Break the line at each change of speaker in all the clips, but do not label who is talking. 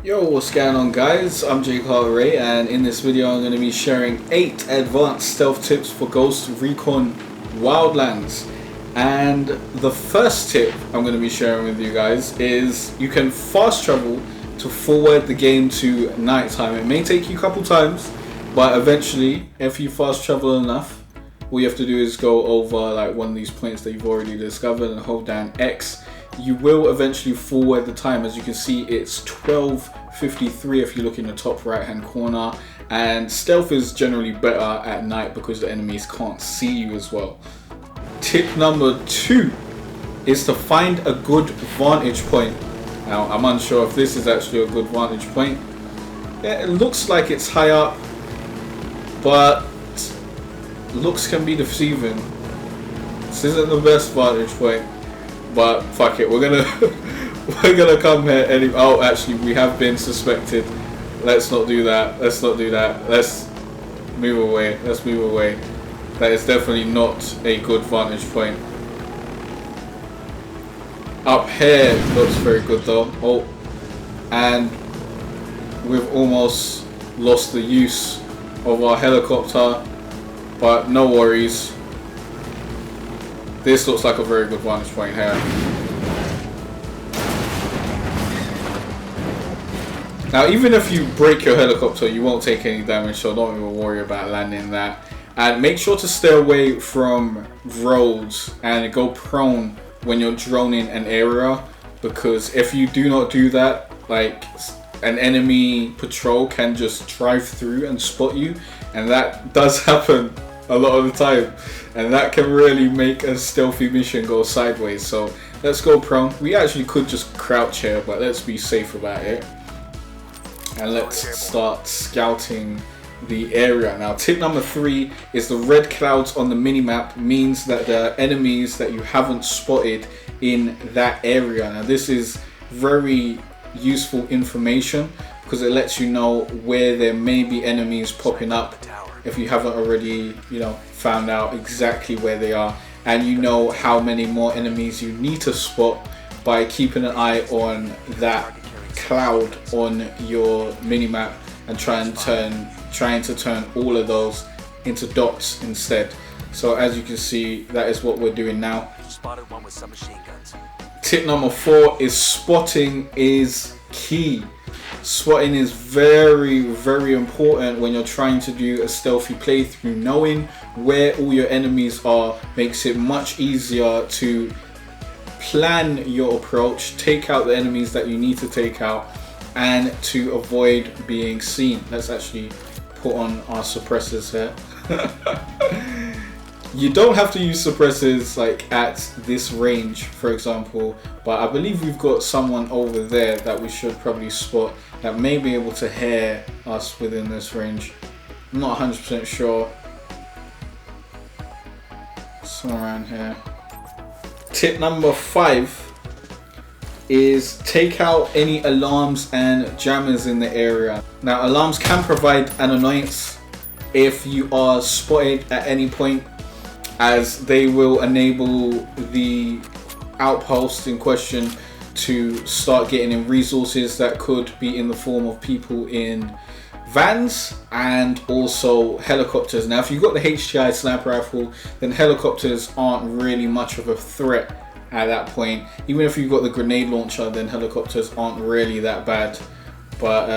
Yo, what's going on guys? I'm Cartere, and in this video I'm going to be sharing 8 advanced stealth tips for Ghost Recon Wildlands. And the first tip I'm going to be sharing with you guys is you can fast travel to forward the game to nighttime. It may take you a couple times, but eventually if you fast travel enough, all you have to do is go over like one of these points that you've already discovered and hold down X. You will eventually forward the time. As you can see, it's 12:53 if you look in the top right hand corner, and stealth is generally better at night because the enemies can't see you as well. Tip number 2 is to find a good vantage point. Now I'm unsure if this is actually a good vantage point. Yeah, it looks like it's high up, but looks can be deceiving. This isn't the best vantage point, but fuck it, we're gonna come here anyway. Oh, actually, we have been suspected. Let's not do that. Let's not do that. Let's move away. Let's move away. That is definitely not a good vantage point. Up here looks very good though. Oh, and we've almost lost the use of our helicopter, but no worries. This looks like a very good vantage point here. Now, even if you break your helicopter, you won't take any damage, so don't even worry about landing that. And make sure to stay away from roads and go prone when you're droning an area, because if you do not do that, like, an enemy patrol can just drive through and spot you, and that does happen a lot of the time, and that can really make a stealthy mission go sideways. So let's go prone. We actually could just crouch here, but let's be safe about it, and let's start scouting the area. Now, tip number 3 is the red clouds on the minimap means that there are enemies that you haven't spotted in that area. Now, this is very useful information because it lets you know where there may be enemies popping up if you haven't already, found out exactly where they are, and you know how many more enemies you need to spot by keeping an eye on that cloud on your minimap and trying to turn all of those into dots instead. So as you can see, that is what we're doing now.
Spotted one with some machine guns.
Tip number 4 is spotting is key. Spotting is very, very important when you're trying to do a stealthy playthrough. Knowing where all your enemies are makes it much easier to plan your approach, take out the enemies that you need to take out, and to avoid being seen. Let's actually put on our suppressors here. You don't have to use suppressors like at this range, for example, but I believe we've got someone over there that we should probably spot that may be able to hear us within this range. I'm not 100% sure. Somewhere around here. Tip number 5 is take out any alarms and jammers in the area. Now, alarms can provide an annoyance if you are spotted at any point, as they will enable the outpost in question to start getting in resources that could be in the form of people in vans and also helicopters. Now, if you've got the HTI sniper rifle, then helicopters aren't really much of a threat at that point. Even if you've got the grenade launcher, then helicopters aren't really that bad. But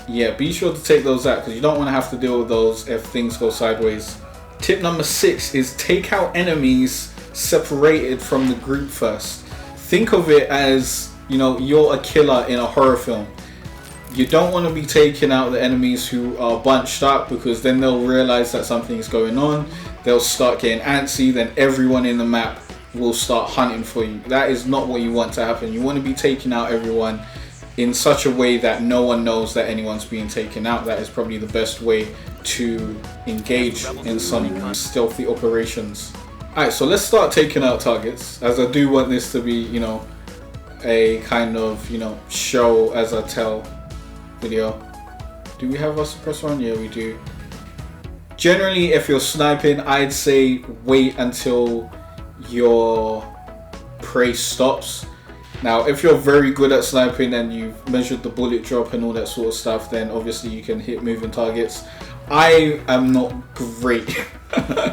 yeah, be sure to take those out because you don't want to have to deal with those if things go sideways. Tip number 6 is take out enemies separated from the group first. Think of it as, you're a killer in a horror film. You don't want to be taking out the enemies who are bunched up, because then they'll realize that something's going on. They'll start getting antsy, then everyone in the map will start hunting for you. That is not what you want to happen. You want to be taking out everyone in such a way that no one knows that anyone's being taken out. That is probably the best way to engage in some stealthy operations. Alright, so let's start taking out targets, as I do want this to be, a kind of, show as I tell video. Do we have our suppressor on? Yeah, we do. Generally, if you're sniping, I'd say wait until your prey stops Now, if you're very good at sniping and you've measured the bullet drop and all that sort of stuff, then obviously you can hit moving targets. I am not great.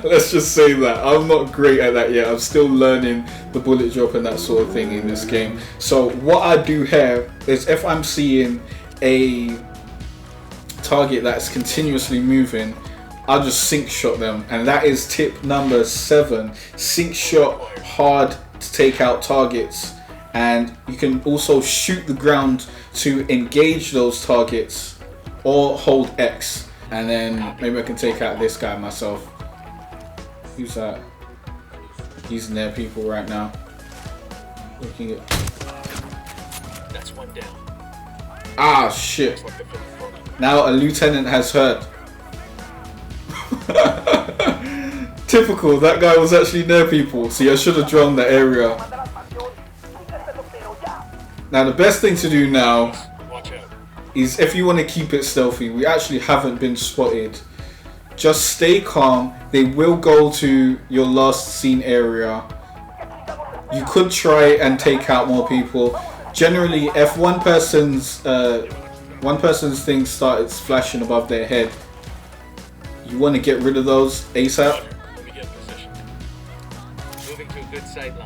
Let's just say that. I'm not great at that yet. I'm still learning the bullet drop and that sort of thing in this game. So what I do here is if I'm seeing a target that's continuously moving, I'll just sink shot them. And that is tip number 7. Sink shot hard to take out targets. And you can also shoot the ground to engage those targets or hold X. And then maybe I can take out this guy myself. Who's that? He's near people right now. Looking at.
That's one down.
Ah, shit. Now a lieutenant has heard. Typical, that guy was actually near people. See, I should have drawn the area. Now the best thing to do now is if you want to keep it stealthy, we actually haven't been spotted. Just stay calm. They will go to your last seen area. You could try and take out more people. Generally, if one person's thing starts flashing above their head, you want to get rid of those ASAP.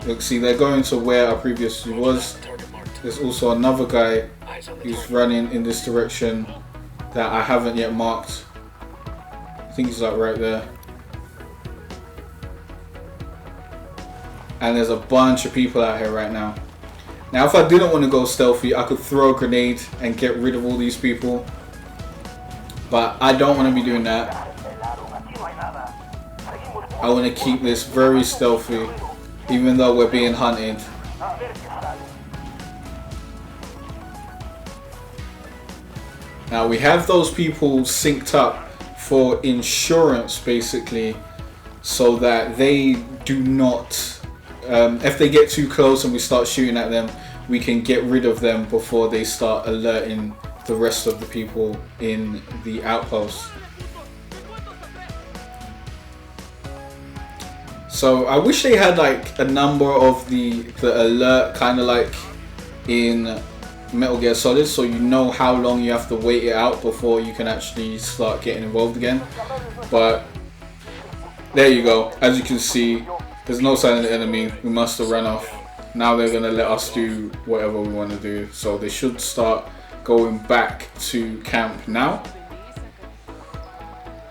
Look, see, they're going to where I previously was. There's also another guy who's running in this direction that I haven't yet marked. I think he's like right there. And there's a bunch of people out here right now. Now, if I didn't want to go stealthy, I could throw a grenade and get rid of all these people. But I don't want to be doing that. I want to keep this very stealthy, even though we're being hunted. Now we have those people synced up for insurance, basically, so that they do not, if they get too close and we start shooting at them, we can get rid of them before they start alerting the rest of the people in the outpost. So I wish they had like a number of the alert, kind of like in Metal Gear Solid, so you know how long you have to wait it out before you can actually start getting involved again. But there you go. As you can see, there's no sign of the enemy. We must have run off. Now they're gonna let us do whatever we want to do. So they should start going back to camp now.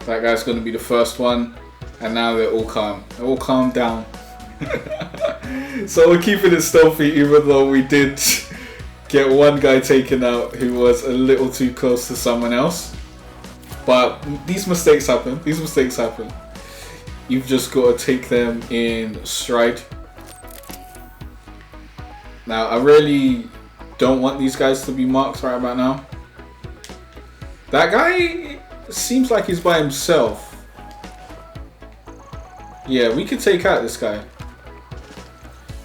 That guy's gonna be the first one, and now they're all calm. They're all calmed down. So we're keeping it stealthy, even though we did get one guy taken out who was a little too close to someone else. But these mistakes happen. These mistakes happen. You've just got to take them in stride. Now, I really don't want these guys to be marked right about now. That guy seems like he's by himself. Yeah, we could take out this guy.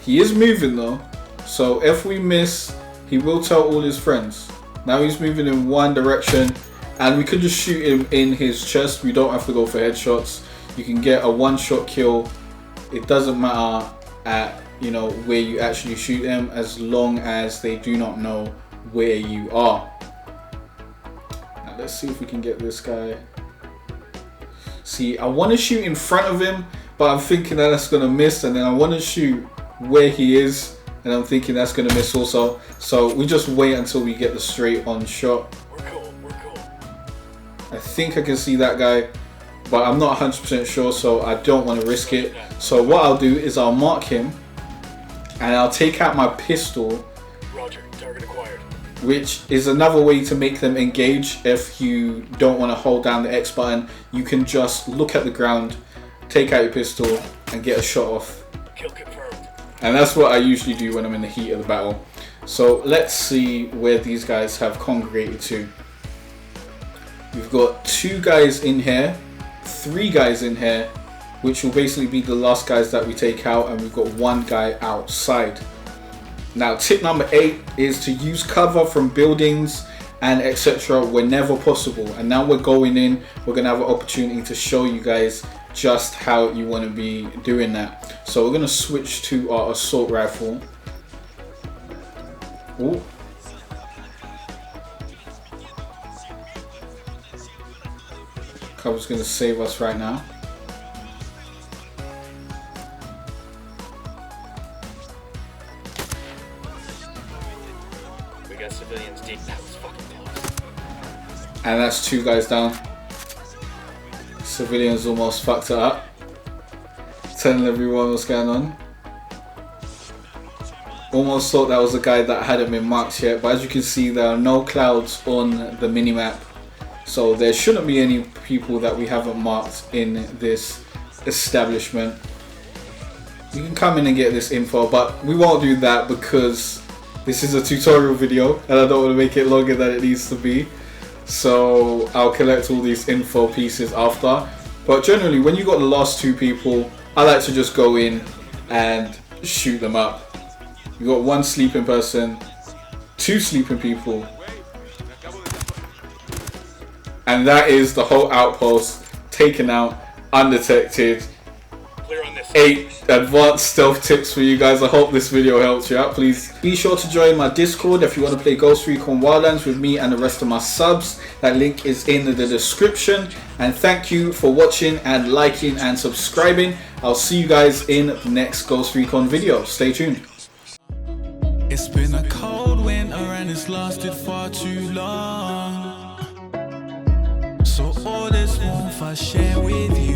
He is moving though. So if we miss, he will tell all his friends. Now he's moving in one direction, and we could just shoot him in his chest. We don't have to go for headshots. You can get a one-shot kill. It doesn't matter at, you know, where you actually shoot them, as long as they do not know where you are. Now let's see if we can get this guy. See, I want to shoot in front of him, but I'm thinking that that's going to miss, and then I want to shoot where he is, and I'm thinking that's going to miss also. So we just wait until we get the straight on shot.
We're cool.
I think I can see that guy, but I'm not 100% sure, so I don't want to risk it. So what I'll do is I'll mark him, and I'll take out my pistol.
Roger, target acquired.
Which is another way to make them engage. If you don't want to hold down the X button, you can just look at the ground, take out your pistol, and get a shot off.
Kill confirmed.
And that's what I usually do when I'm in the heat of the battle. So let's see where these guys have congregated to. We've got 2 guys in here, 3 guys in here, which will basically be the last guys that we take out, and we've got 1 guy outside. Now, tip number 8 is to use cover from buildings and etc. whenever possible. And now we're going in, we're going to have an opportunity to show you guys just how you want to be doing that. So we're going to switch to our assault rifle. Ooh. Cover's gonna save us right now.
We got civilians deep. That was fucking close.
And that's 2 guys down. Civilians almost fucked it up. Telling everyone what's going on. Almost thought that was a guy that hadn't been marked yet, but as you can see, there are no clouds on the minimap. So there shouldn't be any people that we haven't marked in this establishment. You can come in and get this info, but we won't do that because this is a tutorial video and I don't want to make it longer than it needs to be. So I'll collect all these info pieces after. But generally, when you got the last 2 people, I like to just go in and shoot them up. You got 1 sleeping person, 2 sleeping people. And that is the whole outpost taken out, undetected.
Clear on this.
8 advanced stealth tips for you guys. I hope this video helped you out. Please be sure to join my Discord if you want to play Ghost Recon Wildlands with me and the rest of my subs. That link is in the description. And thank you for watching and liking and subscribing. I'll see you guys in the next Ghost Recon video. Stay tuned.
It's been a cold winter and it's lasted far too long. So all this warmth I share with you.